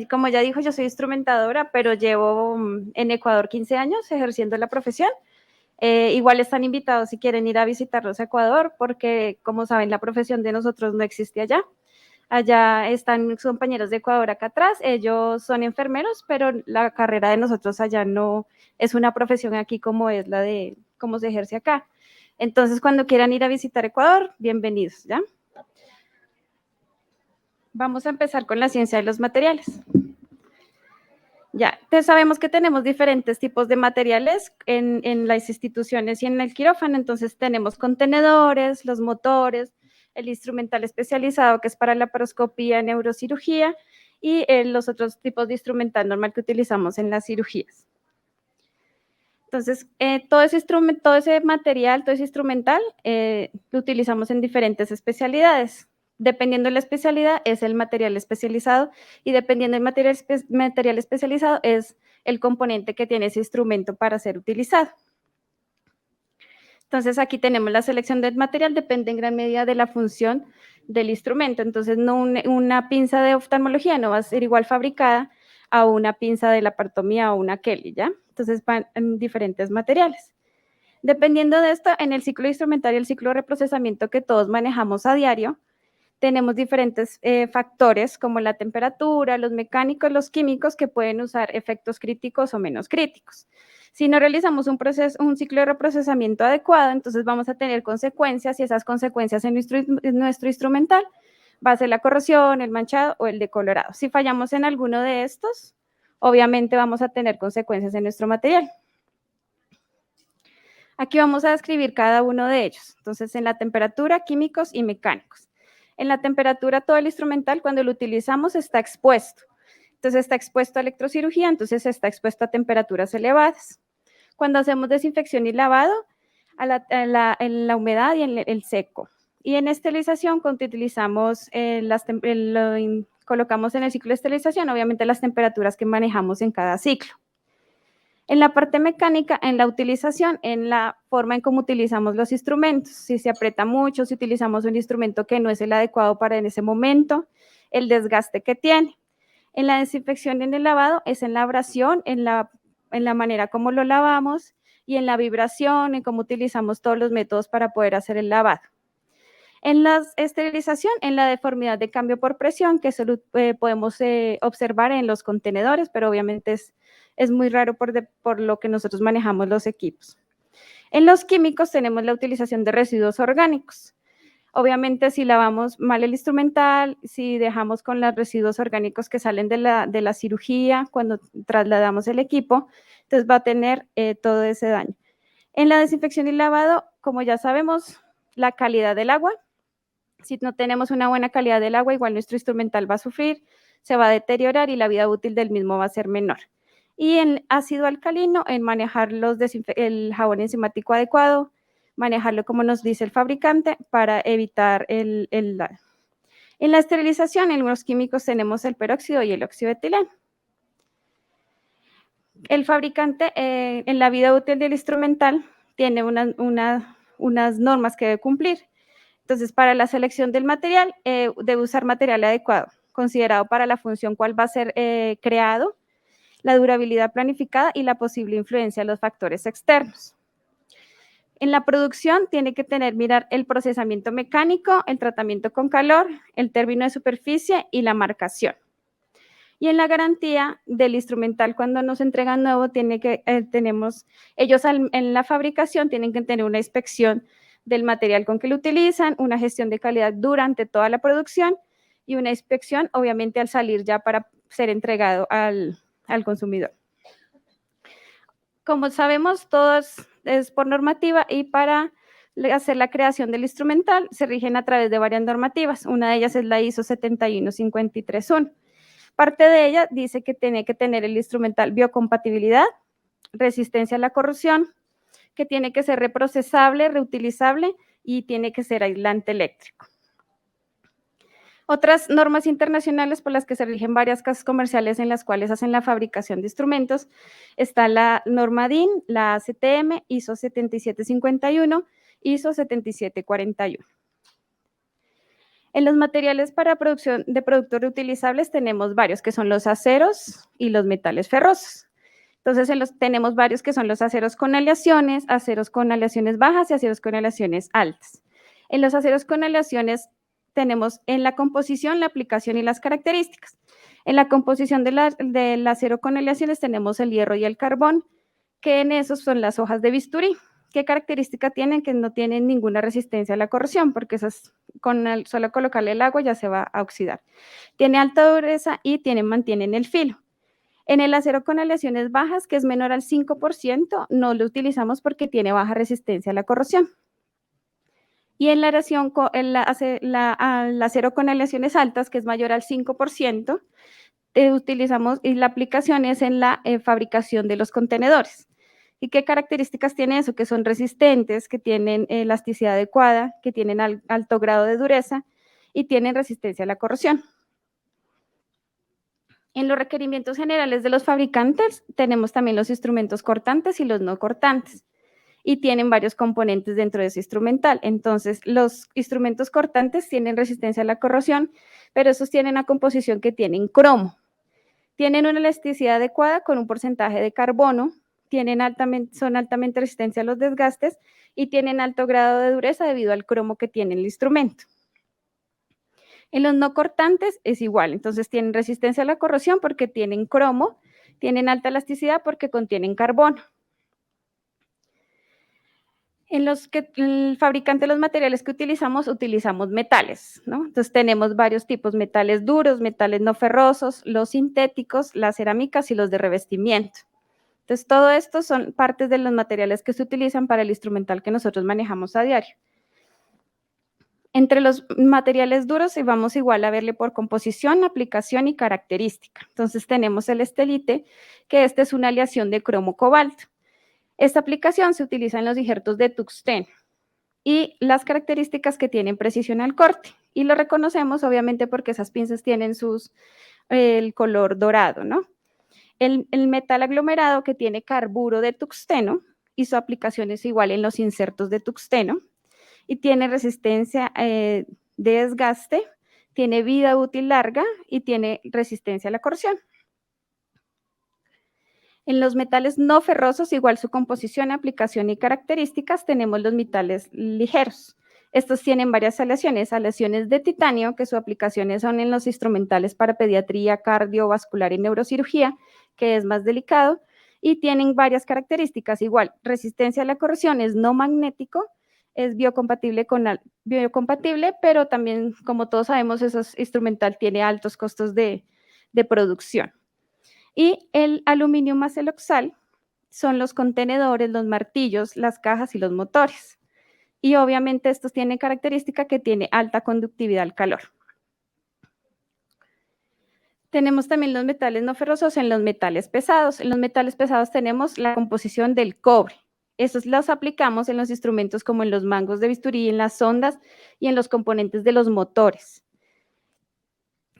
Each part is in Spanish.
Como ya dijo, yo soy instrumentadora, pero llevo en Ecuador 15 años ejerciendo la profesión. Igual están invitados si quieren ir a visitarlos a Ecuador, porque como saben, la profesión de nosotros no existe allá. Allá están mis compañeros de Ecuador acá atrás, ellos son enfermeros, pero la carrera de nosotros allá no es una profesión aquí como es la de cómo se ejerce acá. Entonces, cuando quieran ir a visitar Ecuador, bienvenidos, ¿ya? Vamos a empezar con la ciencia de los materiales. Ya, entonces sabemos que tenemos diferentes tipos de materiales en las instituciones y en el quirófano, entonces tenemos contenedores, los motores, el instrumental especializado que es para la laparoscopía, neurocirugía y los otros tipos de instrumental normal que utilizamos en las cirugías. Entonces, todo ese material, todo ese instrumental, lo utilizamos en diferentes especialidades. Dependiendo de la especialidad, es el material especializado y dependiendo del material especializado, es el componente que tiene ese instrumento para ser utilizado. Entonces, aquí tenemos la selección del material, depende en gran medida de la función del instrumento. Entonces, no una pinza de oftalmología no va a ser igual fabricada a una pinza de laparotomía o una Kelly, ¿ya? Entonces, van en diferentes materiales. Dependiendo de esto, en el ciclo instrumental y el ciclo de reprocesamiento que todos manejamos a diario, tenemos diferentes factores como la temperatura, los mecánicos, los químicos que pueden usar efectos críticos o menos críticos. Si no realizamos un ciclo de reprocesamiento adecuado, entonces vamos a tener consecuencias y esas consecuencias en nuestro instrumental va a ser la corrosión, el manchado o el decolorado. Si fallamos en alguno de estos, obviamente vamos a tener consecuencias en nuestro material. Aquí vamos a describir cada uno de ellos. Entonces, en la temperatura, químicos y mecánicos. En la temperatura, todo el instrumental, cuando lo utilizamos, está expuesto. Entonces, está expuesto a electrocirugía, entonces está expuesto a temperaturas elevadas. Cuando hacemos desinfección y lavado, en la humedad y en el seco. Y en esterilización, cuando utilizamos colocamos en el ciclo de esterilización, obviamente las temperaturas que manejamos en cada ciclo. En la parte mecánica, en la utilización, en la forma en cómo utilizamos los instrumentos, si se aprieta mucho, si utilizamos un instrumento que no es el adecuado para en ese momento, el desgaste que tiene. En la desinfección y en el lavado es en la abrasión, en la manera como lo lavamos y en la vibración, en cómo utilizamos todos los métodos para poder hacer el lavado. En la esterilización, en la deformidad de cambio por presión, que solo podemos observar en los contenedores, pero obviamente es muy raro por lo que nosotros manejamos los equipos. En los químicos tenemos la utilización de residuos orgánicos. Obviamente, si lavamos mal el instrumental, si dejamos con los residuos orgánicos que salen de la cirugía cuando trasladamos el equipo, entonces va a tener todo ese daño. En la desinfección y lavado, como ya sabemos, la calidad del agua. Si no tenemos una buena calidad del agua, igual nuestro instrumental va a sufrir, se va a deteriorar y la vida útil del mismo va a ser menor. Y en ácido alcalino, en manejar el jabón enzimático adecuado, manejarlo como nos dice el fabricante para evitar el daño. En la esterilización, en los químicos tenemos el peróxido y el óxido de etileno. El fabricante, en la vida útil del instrumental, tiene unas normas que debe cumplir. Entonces, para la selección del material, debe usar material adecuado, considerado para la función cual va a ser creado, la durabilidad planificada y la posible influencia de los factores externos. En la producción tiene que mirar el procesamiento mecánico, el tratamiento con calor, el término de superficie y la marcación. Y en la garantía del instrumental, cuando nos entregan nuevo, ellos en la fabricación tienen que tener una inspección del material con que lo utilizan, una gestión de calidad durante toda la producción y una inspección, obviamente, al salir ya para ser entregado al consumidor. Como sabemos, todo es por normativa y para hacer la creación del instrumental se rigen a través de varias normativas. Una de ellas es la ISO 71531. Parte de ella dice que tiene que tener el instrumental biocompatibilidad, resistencia a la corrosión, que tiene que ser reprocesable, reutilizable y tiene que ser aislante eléctrico. Otras normas internacionales por las que se rigen varias casas comerciales en las cuales hacen la fabricación de instrumentos está la norma DIN, la ACTM, ISO 7751, ISO 7741. En los materiales para producción de productos reutilizables tenemos varios, que son los aceros y los metales ferrosos. Entonces, tenemos varios que son los aceros con aleaciones bajas y aceros con aleaciones altas. En los aceros con aleaciones tenemos en la composición, la aplicación y las características. En la composición del acero con aleaciones tenemos el hierro y el carbón, que en esos son las hojas de bisturí. ¿Qué característica tienen? Que no tienen ninguna resistencia a la corrosión, porque esas solo colocarle el agua ya se va a oxidar. Tiene alta dureza y mantienen el filo. En el acero con aleaciones bajas, que es menor al 5%, no lo utilizamos porque tiene baja resistencia a la corrosión. Y en el acero con aleaciones altas, que es mayor al 5%, utilizamos, y la aplicación es en la fabricación de los contenedores. ¿Y qué características tiene eso? Que son resistentes, que tienen elasticidad adecuada, que tienen alto grado de dureza y tienen resistencia a la corrosión. En los requerimientos generales de los fabricantes tenemos también los instrumentos cortantes y los no cortantes, y tienen varios componentes dentro de ese instrumental. Entonces, los instrumentos cortantes tienen resistencia a la corrosión, pero esos tienen una composición que tienen cromo. Tienen una elasticidad adecuada con un porcentaje de carbono, son altamente resistentes a los desgastes y tienen alto grado de dureza debido al cromo que tiene el instrumento. En los no cortantes es igual, entonces tienen resistencia a la corrosión porque tienen cromo, tienen alta elasticidad porque contienen carbono. En los que el fabricante de los materiales que utilizamos metales, ¿no? Entonces tenemos varios tipos: metales duros, metales no ferrosos, los sintéticos, las cerámicas y los de revestimiento. Entonces todo esto son partes de los materiales que se utilizan para el instrumental que nosotros manejamos a diario. Entre los materiales duros vamos igual a verle por composición, aplicación y característica. Entonces tenemos el estelite, que esta es una aleación de cromo-cobalto. Esta aplicación se utiliza en los injertos de tuxteno y las características que tienen precisión al corte. Y lo reconocemos obviamente porque esas pinzas tienen el color dorado, ¿no? El metal aglomerado, que tiene carburo de tuxteno, y su aplicación es igual en los insertos de tuxteno y tiene resistencia de desgaste, tiene vida útil larga y tiene resistencia a la corrosión. En los metales no ferrosos, igual su composición, aplicación y características, tenemos los metales ligeros. Estos tienen varias aleaciones de titanio, que sus aplicaciones son en los instrumentales para pediatría, cardiovascular y neurocirugía, que es más delicado, y tienen varias características, igual, resistencia a la corrosión, es no magnético, es biocompatible, pero también, como todos sabemos, ese instrumental tiene altos costos de producción. Y el aluminio maceloxal son los contenedores, los martillos, las cajas y los motores. Y obviamente estos tienen característica que tiene alta conductividad al calor. Tenemos también los metales no ferrosos en los metales pesados. En los metales pesados tenemos la composición del cobre. Esos los aplicamos en los instrumentos como en los mangos de bisturí, en las sondas y en los componentes de los motores.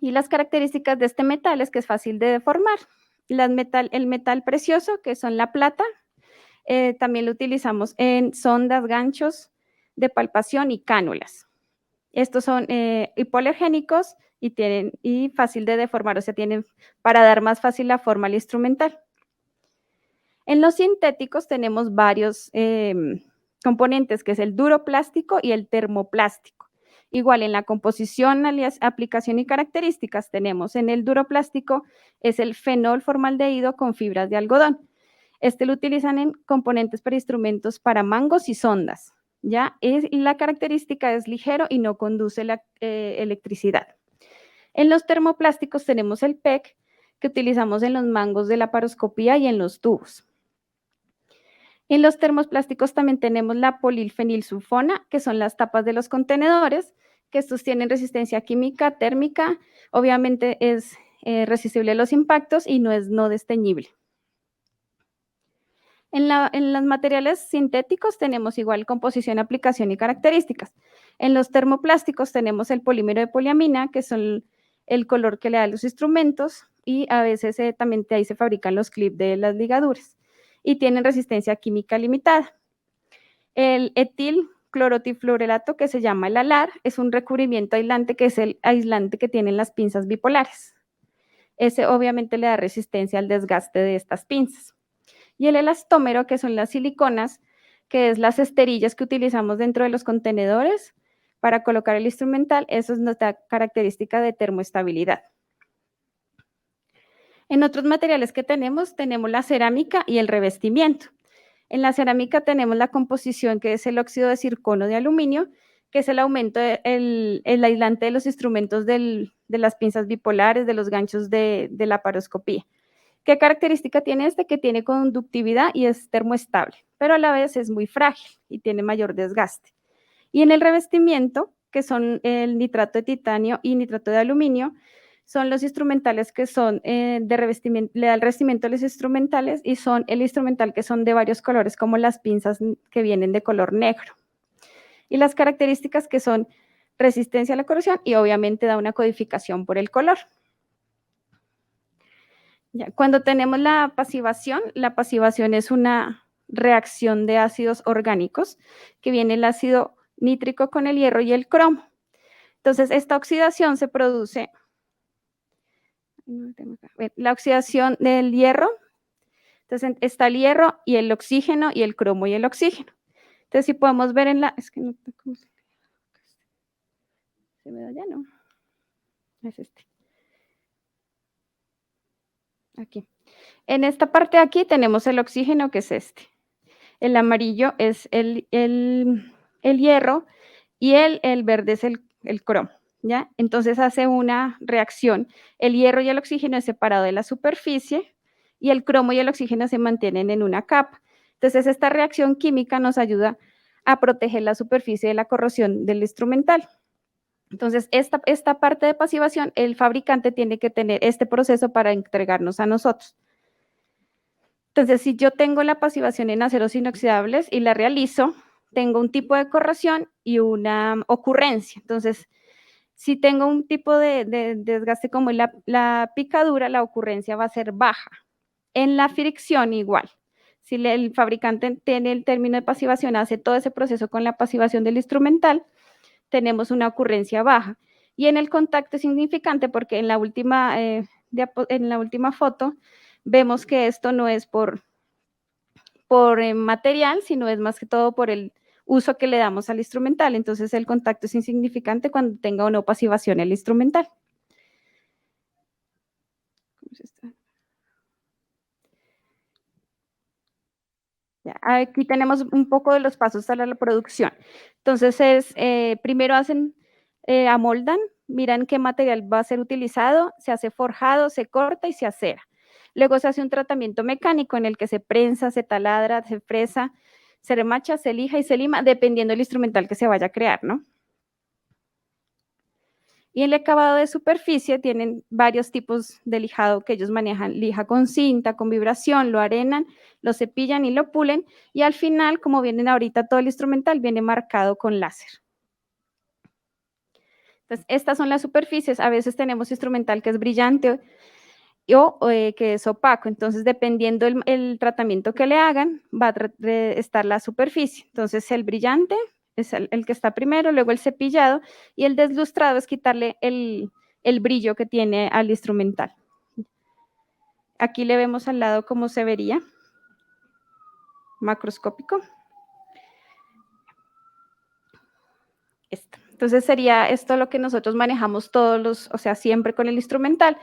Y las características de este metal es que es fácil de deformar. El metal precioso, que son la plata, también lo utilizamos en sondas, ganchos de palpación y cánulas. Estos son hipoalergénicos y fácil de deformar, o sea, tienen para dar más fácil la forma al instrumental. En los sintéticos tenemos varios componentes, que es el duroplástico y el termoplástico. Igual en la composición, aplicación y características tenemos en el duroplástico es el fenol formaldehído con fibras de algodón. Lo utilizan en componentes para instrumentos para mangos y sondas, ¿ya? La característica es ligero y no conduce la electricidad. En los termoplásticos tenemos el PEC, que utilizamos en los mangos de la laparoscopía y en los tubos. En los termoplásticos también tenemos la polilfenilsulfona, que son las tapas de los contenedores, que estos tienen resistencia química, térmica, obviamente es resistible a los impactos y no es no desteñible. En los materiales sintéticos tenemos igual composición, aplicación y características. En los termoplásticos tenemos el polímero de poliamina, que son el color que le da a los instrumentos, y a veces también ahí se fabrican los clips de las ligaduras y tienen resistencia química limitada. El clorotifluorelato que se llama el alar, es un recubrimiento aislante que es el aislante que tienen las pinzas bipolares. Ese obviamente le da resistencia al desgaste de estas pinzas. Y el elastómero, que son las siliconas, que es las esterillas que utilizamos dentro de los contenedores para colocar el instrumental, eso nos da característica de termoestabilidad. En otros materiales que tenemos la cerámica y el revestimiento. En la cerámica tenemos la composición que es el óxido de circono de aluminio, que es el aumento, el aislante de los instrumentos de las pinzas bipolares, de los ganchos de la paroscopía. ¿Qué característica tiene este? Que tiene conductividad y es termoestable, pero a la vez es muy frágil y tiene mayor desgaste. Y en el revestimiento, que son el nitrato de titanio y nitrato de aluminio, son los instrumentales que son de revestimiento, le da el revestimiento a los instrumentales y son el instrumental que son de varios colores, como las pinzas que vienen de color negro. Y las características que son resistencia a la corrosión y obviamente da una codificación por el color. Ya, cuando tenemos la pasivación es una reacción de ácidos orgánicos, que viene el ácido nítrico con el hierro y el cromo. Entonces, esta oxidación se produce, la oxidación del hierro, entonces está el hierro y el oxígeno y el cromo y el oxígeno. Entonces, si podemos ver en la, es que no, ¿cómo se me da ya? No, es este. Aquí. En esta parte de aquí tenemos el oxígeno, que es este. El amarillo es el hierro y el verde es el cromo, ¿ya? Entonces hace una reacción. El hierro y el oxígeno es separado de la superficie y el cromo y el oxígeno se mantienen en una capa. Entonces esta reacción química nos ayuda a proteger la superficie de la corrosión del instrumental. Entonces, esta parte de pasivación, el fabricante tiene que tener este proceso para entregarnos a nosotros. Entonces, si yo tengo la pasivación en aceros inoxidables y la realizo, tengo un tipo de corrosión y una ocurrencia. Entonces, si tengo un tipo de desgaste como la picadura, la ocurrencia va a ser baja. En la fricción igual. Si el fabricante tiene el término de pasivación, hace todo ese proceso con la pasivación del instrumental, tenemos una ocurrencia baja. Y en el contacto es significante porque en la última foto vemos que esto no es por material, sino es más que todo por el uso que le damos al instrumental. Entonces el contacto es insignificante cuando tenga o no pasivación el instrumental. Aquí tenemos un poco de los pasos para la producción. Entonces, primero amoldan, miran qué material va a ser utilizado, se hace forjado, se corta y se acera. Luego se hace un tratamiento mecánico en el que se prensa, se taladra, se fresa, se remacha, se lija y se lima, dependiendo del instrumental que se vaya a crear, ¿no? Y el acabado de superficie tienen varios tipos de lijado que ellos manejan, lija con cinta, con vibración, lo arenan, lo cepillan y lo pulen, y al final, como vienen ahorita todo el instrumental, viene marcado con láser. Entonces, estas son las superficies. A veces tenemos instrumental que es brillante o que es opaco. Entonces, dependiendo el tratamiento que le hagan, va a estar la superficie. Entonces, el brillante es el que está primero, luego el cepillado, y el deslustrado es quitarle el brillo que tiene al instrumental. Aquí le vemos al lado cómo se vería, macroscópico. Esto. Entonces sería esto lo que nosotros manejamos siempre con el instrumental.